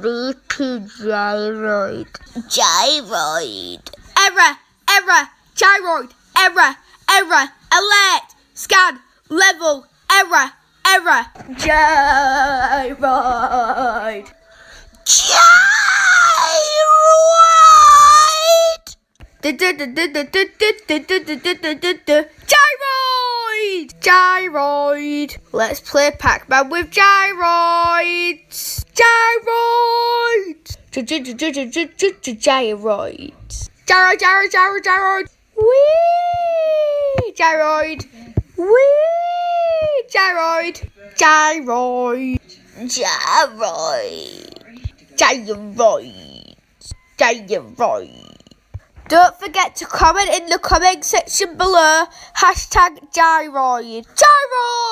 sleepy gyroid. Gyroid. Error, gyroid, error, alert, scan, level, error, gyroid. Gyroid. Let's play Pac-Man with gyroids. Gyroid. Gyroid. Whee! Gyroid. Whee! Gyroid. Don't forget to comment in the comment section below. #Gyroid. Gyroid!